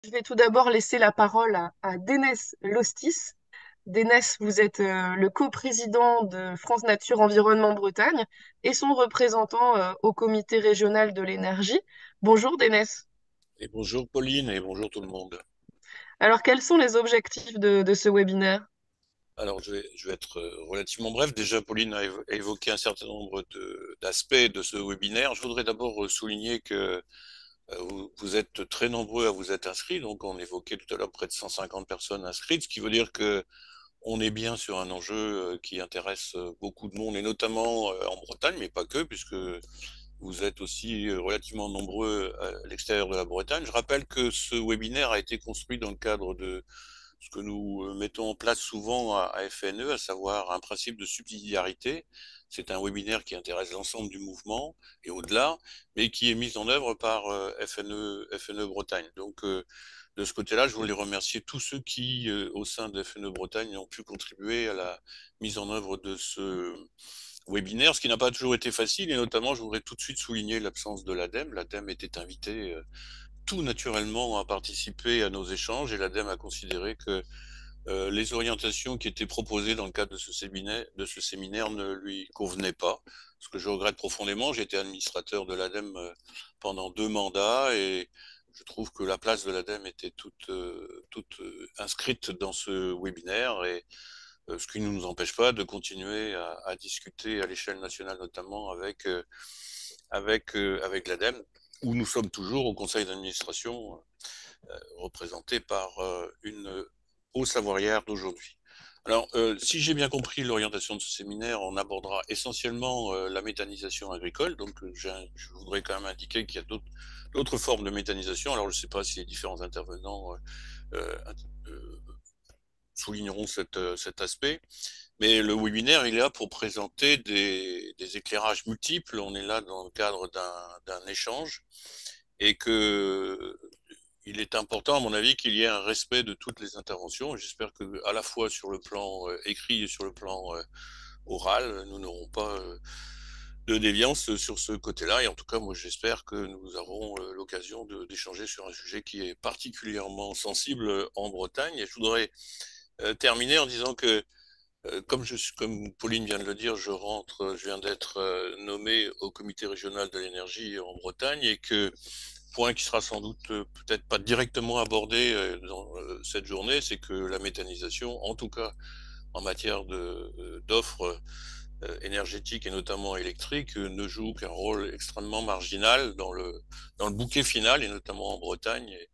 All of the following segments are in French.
Je vais tout d'abord laisser la parole à Dénès Lostis. Dénès, vous êtes le coprésident de France Nature Environnement Bretagne et son représentant au comité régional de l'énergie. Bonjour Dénès. Et bonjour Pauline et bonjour tout le monde. Alors, quels sont les objectifs de ce webinaire? Alors je vais être relativement bref. Déjà, Pauline a évoqué un certain nombre d'aspects de ce webinaire. Je voudrais d'abord souligner que vous êtes très nombreux à vous être inscrits. Donc on évoquait tout à l'heure près de 150 personnes inscrites, ce qui veut dire que on est bien sur un enjeu qui intéresse beaucoup de monde, et notamment en Bretagne, mais pas que, puisque vous êtes aussi relativement nombreux à l'extérieur de la Bretagne. Je rappelle que ce webinaire a été construit dans le cadre de ce que nous mettons en place souvent à FNE, à savoir un principe de subsidiarité. C'est un webinaire qui intéresse l'ensemble du mouvement et au-delà, mais qui est mis en œuvre par FNE Bretagne. Donc, de ce côté-là, je voulais remercier tous ceux qui, au sein de FNE Bretagne, ont pu contribuer à la mise en œuvre de ce webinaire, ce qui n'a pas toujours été facile, et notamment, je voudrais tout de suite souligner l'absence de l'ADEME. L'ADEME était invitée tout naturellement à participer à nos échanges, et l'ADEME a considéré que les orientations qui étaient proposées dans le cadre de ce séminaire ne lui convenaient pas, ce que je regrette profondément. J'ai été administrateur de l'ADEME pendant 2 mandats, et je trouve que la place de l'ADEME était toute inscrite dans ce webinaire, et ce qui ne nous empêche pas de continuer à discuter à l'échelle nationale, notamment avec l'ADEME, où nous sommes toujours au conseil d'administration, représenté par une Haut-Savoyarde d'aujourd'hui. Alors, si j'ai bien compris l'orientation de ce séminaire, on abordera essentiellement la méthanisation agricole. Donc, je voudrais quand même indiquer qu'il y a d'autres formes de méthanisation. Alors, je ne sais pas si les différents intervenants euh, euh, souligneront cet aspect. Mais le webinaire, il est là pour présenter des éclairages multiples. On est là dans le cadre d'un échange, et que il est important, à mon avis, qu'il y ait un respect de toutes les interventions. J'espère que, à la fois sur le plan écrit et sur le plan oral, nous n'aurons pas de déviance sur ce côté-là. Et en tout cas, moi, j'espère que nous aurons l'occasion d'échanger sur un sujet qui est particulièrement sensible en Bretagne. Et je voudrais terminer en disant que comme Pauline vient de le dire, je viens d'être nommé au comité régional de l'énergie en Bretagne, et que point qui sera sans doute peut-être pas directement abordé dans cette journée, c'est que la méthanisation, en tout cas en matière d'offres énergétiques et notamment électriques, ne joue qu'un rôle extrêmement marginal dans le bouquet final, et notamment en Bretagne, et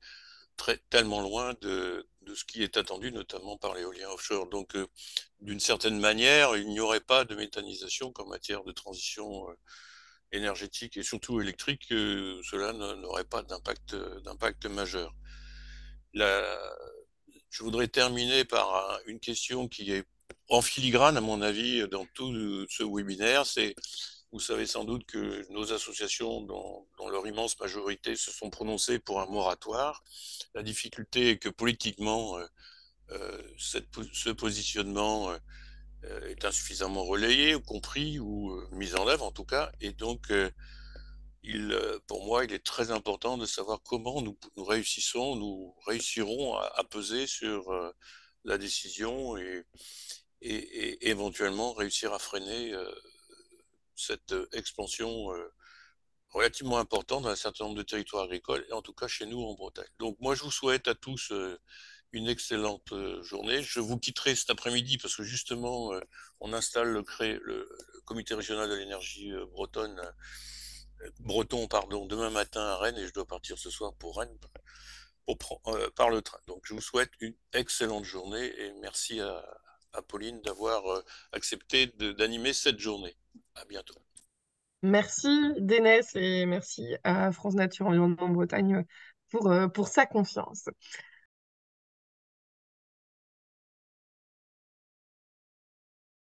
tellement loin de ce qui est attendu, notamment par l'éolien offshore. Donc, d'une certaine manière, il n'y aurait pas de méthanisation qu'en matière de transition énergétique et surtout électrique, cela n'aurait pas d'impact majeur. La- je voudrais terminer par une question qui est en filigrane, à mon avis, dans tout ce webinaire. Vous savez sans doute que nos associations, dans leur immense majorité, se sont prononcées pour un moratoire. La difficulté est que politiquement, ce positionnement est insuffisamment relayé, ou compris, ou mis en œuvre en tout cas. Et donc, pour moi, il est très important de savoir comment nous réussirons à peser sur la décision, et éventuellement réussir à freiner cette expansion relativement importante dans un certain nombre de territoires agricoles, et en tout cas chez nous en Bretagne. Donc moi, je vous souhaite à tous une excellente journée. Je vous quitterai cet après-midi parce que justement, on installe le comité régional de l'énergie breton, pardon, demain matin à Rennes, et je dois partir ce soir pour Rennes par le train. Donc je vous souhaite une excellente journée, et merci à Pauline d'avoir accepté d'animer cette journée. À bientôt. Merci Dénès et merci à France Nature Environnement Bretagne pour sa confiance.